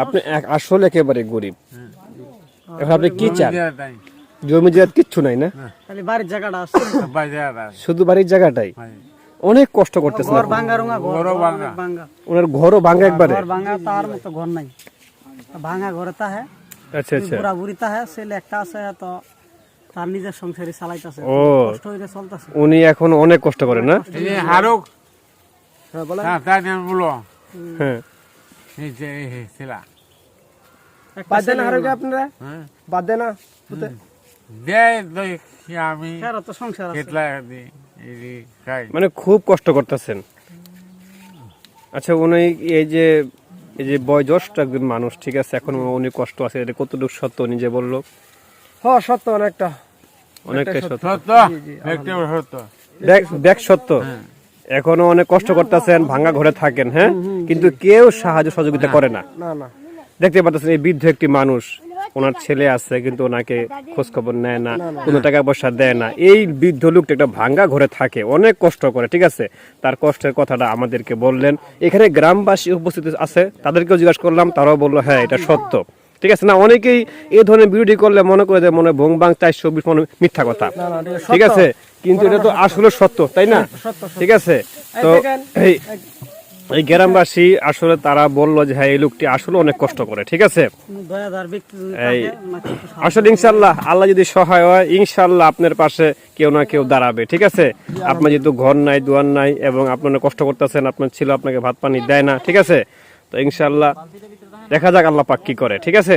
আপনি আসলে একেবারে গরিব। এখন আপনি কি চান? জমি জায়গা কিচ্ছু নাই না, খালি বাড়ির জায়গাটা আছে, শুধু বাড়ির জায়গাটাই। অনেক কষ্ট করতেছেন ঘর আপনি। ভাঙা রঙা, ঘর ভাঙা, ওনার ঘরও ভাঙা একবারে। ঘর ভাঙা, তার মতো ঘর নাই, ভাঙা ঘরে তাহে। আচ্ছা আচ্ছা। বুড়া বুড়ি তাহে, ছেলে একটা আছে, তো তার নিজের সংসারে চালাইতেছে, ও, কষ্ট হইলে চলতেছে। উনি এখন অনেক কষ্ট করেন না? হারুক হ্যাঁ বলেন। বলো হ্যাঁ। বাদ দেন হারুকে আপনারা, বাদ দেন না, আমি খেয়ার তো সংসার আছে। মানে খুব কষ্ট করতেছেন। আচ্ছা, উনি এই যে বয়োজ্যেষ্ঠ একজন মানুষ, ঠিক আছে, এখন উনি কষ্ট আছে, এটা কতটুকু সত্য নিজে বললো? হ্যাঁ সত্য, অনেকটাই সত্য। সত্য দেখ সত্য, এখনো অনেক কষ্ট করতেছেন, ভাঙা ঘরে থাকেন, হ্যাঁ, কিন্তু কেউ সাহায্য সহযোগিতা করে না। দেখতে পাচ্ছেন এই বৃদ্ধ একটি মানুষ, ওনার ছেলে আছে কিন্তু ওনাকে খোঁজ খবর নেয় না, কোনো টাকা পয়সা দেয় না। এই বৃদ্ধ লোকটা একটা ভাঙ্গা ঘরে থাকে, অনেক কষ্ট করে, ঠিক আছে। তার কষ্টের কথাটা আমাদেরকে বললেন। এখানে গ্রামবাসী উপস্থিত আছে, তাদেরকেও জিজ্ঞাসা করলাম, তারাও বললো হ্যাঁ এটা সত্য, ঠিক আছে। না, অনেকেই এই ধরনের বিরোধী করলে মনে করে যে মনে ভং 420 মনে মিথ্যা কথা, ঠিক আছে, কিন্তু এটা তো আসলে সত্য, তাই না? ঠিক আছে। তো এই গ্রামবাসী আসলে তারা বললো যে হ্যাঁ এই লোকটি আসলে অনেক কষ্ট করে, ঠিক আছে। এই আসলে ইনশাল্লাহ আল্লাহ যদি সহায় হয়, ইনশাল্লাহ আপনার পাশে কেউ না কেউ দাঁড়াবে, ঠিক আছে। আপনার যেহেতু ঘর নাই, দুয়ার নাই, এবং আপনি অনেক কষ্ট করতেছেন, আপনার ছিল আপনাকে ভাত পানি দেয় না, ঠিক আছে। তো ইনশাল্লাহ দেখা যাক আল্লাহ পাক কি করে, ঠিক আছে।